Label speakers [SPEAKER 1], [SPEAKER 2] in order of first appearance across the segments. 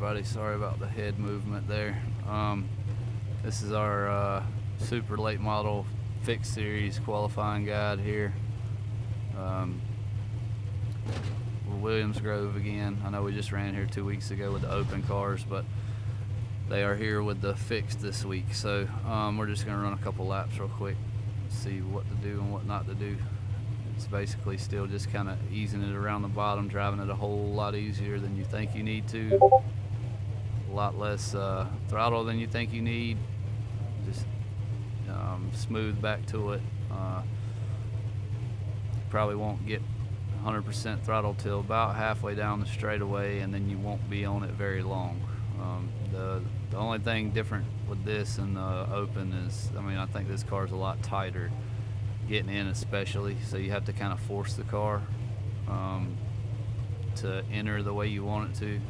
[SPEAKER 1] everybody. Sorry about the head movement there. This is our super late model fixed series qualifying guide here. We're Williams Grove again. I know we just ran here 2 weeks ago with the open cars, but they are here with the fixed this week. So we're just going to run a couple laps real quick, see what to do and what not to do. It's basically still just kind of easing it around the bottom, driving it a whole lot easier than you think you need to. A lot less throttle than you think you need. Just smooth back to it. Probably won't get 100% throttle till about halfway down the straightaway, and then you won't be on it very long. The only thing different with this and the open is, I think this car is a lot tighter getting in, especially, so you have to kind of force the car to enter the way you want it to.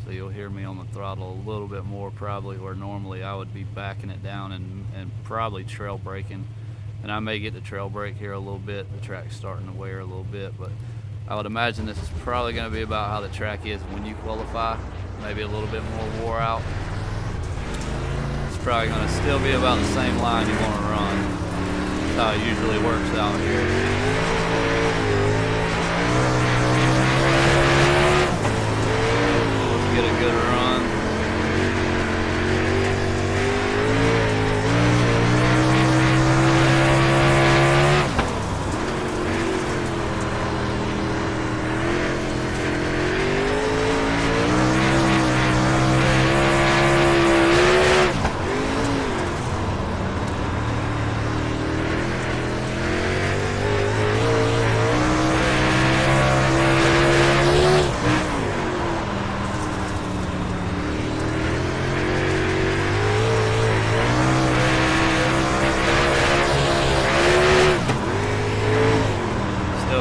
[SPEAKER 1] So you'll hear me on the throttle a little bit more probably, where normally I would be backing it down and probably trail braking. And I may get the trail brake here a little bit. The track's starting to wear a little bit, but I would imagine this is probably going to be about how the track is when you qualify, maybe a little bit more wore out. It's probably going to still be about the same line you want to run. That's how it usually works out here. Let's get a good run.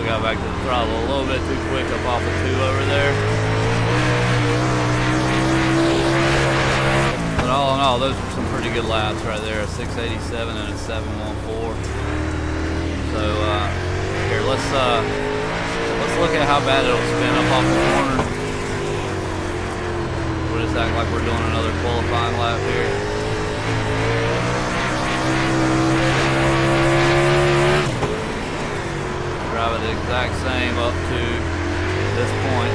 [SPEAKER 1] Got back to the throttle a little bit too quick up off of 2 over there. But all in all, those were some pretty good laps right there, a 687 and a 714. So here, let's look at how bad it'll spin up off the corner. We'll just act like we're doing another qualifying lap here. Drive it the exact same up to this point.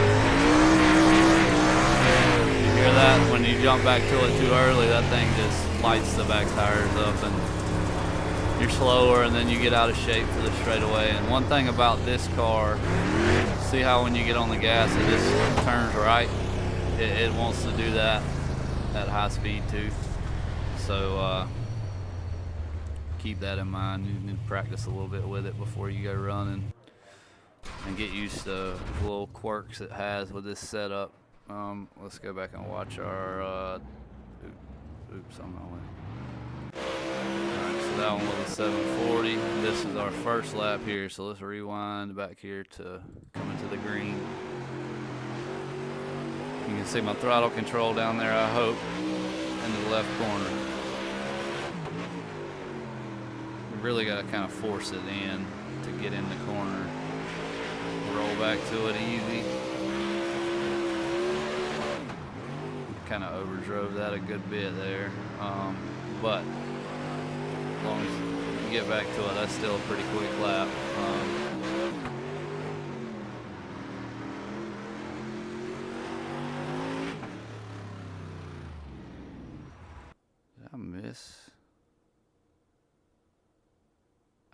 [SPEAKER 1] You hear that? When you jump back to it too early, that thing just lights the back tires up and you're slower, and then you get out of shape for the straightaway. And one thing about this car, see how when you get on the gas it just turns right? It wants to do that at high speed too. So keep that in mind. You need to practice a little bit with it before you go running and get used to the little quirks it has with this setup. Let's go back and watch our oops, I'm not winning. Alright, so that one was a 740. This is our first lap here, so let's rewind back here to coming to the green. You can see my throttle control down there, I hope, in the left corner. Really got to kind of force it in to get in the corner. Roll back to it easy. Kind of overdrove that a good bit there, but as long as you get back to it, that's still a pretty quick lap. Did I miss?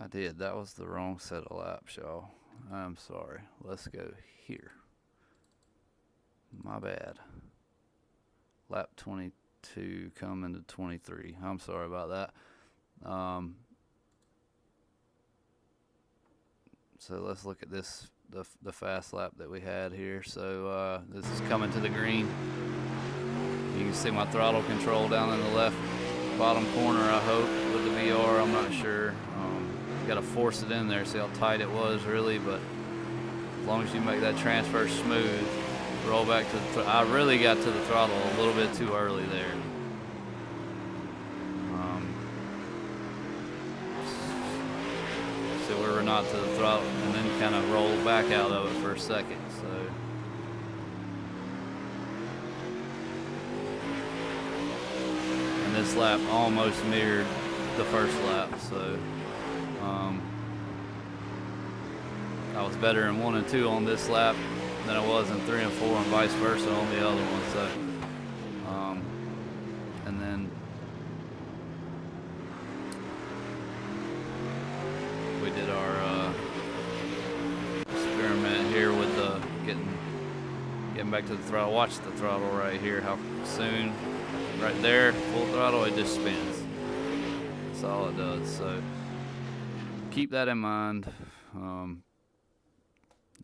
[SPEAKER 1] I did. That was the wrong set of laps, y'all. I'm sorry. Let's go here. My bad. Lap 22 coming to 23. I'm sorry about that. So let's look at this, the fast lap that we had here. So this is coming to the green. You can see my throttle control down in the left bottom corner, I hope, with the VR. I'm not sure. Got to force it in there, see how tight it was really, but as long as you make that transfer smooth, roll back to the I really got to the throttle a little bit too early there. So we were not to the throttle and then kind of rolled back out of it for a second. So this lap almost mirrored the first lap. So I was better in 1 and 2 on this lap than I was in 3 and 4, and vice versa on the other one. So and then we did our experiment here with the getting back to the throttle. Watch the throttle right here, how soon, right there, full throttle, it just spins. That's all it does. So keep that in mind.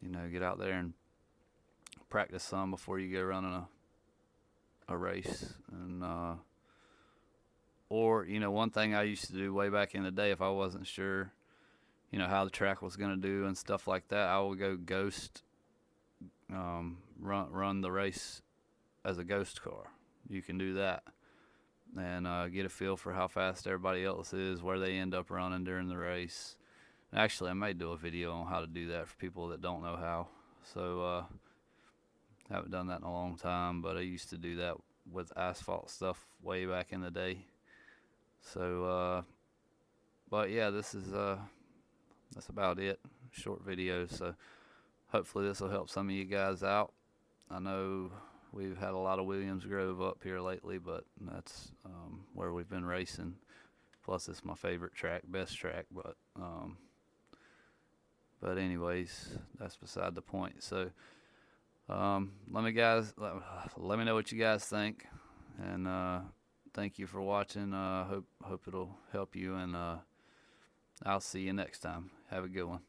[SPEAKER 1] You know, get out there and practice some before you go running a race. And or, you know, one thing I used to do way back in the day, if I wasn't sure, you know, how the track was going to do and stuff like that, I would go ghost, run the race as a ghost car. You can do that and get a feel for how fast everybody else is, where they end up running during the race. Actually, I may do a video on how to do that for people that don't know how. So haven't done that in a long time, but I used to do that with asphalt stuff way back in the day. So but yeah, this is that's about it. Short video. So hopefully this will help some of you guys out. I know we've had a lot of Williams Grove up here lately, but that's where we've been racing. Plus, it's my favorite track, best track. But anyways, that's beside the point. So let me know what you guys think, and thank you for watching. Hope it'll help you, and I'll see you next time. Have a good one.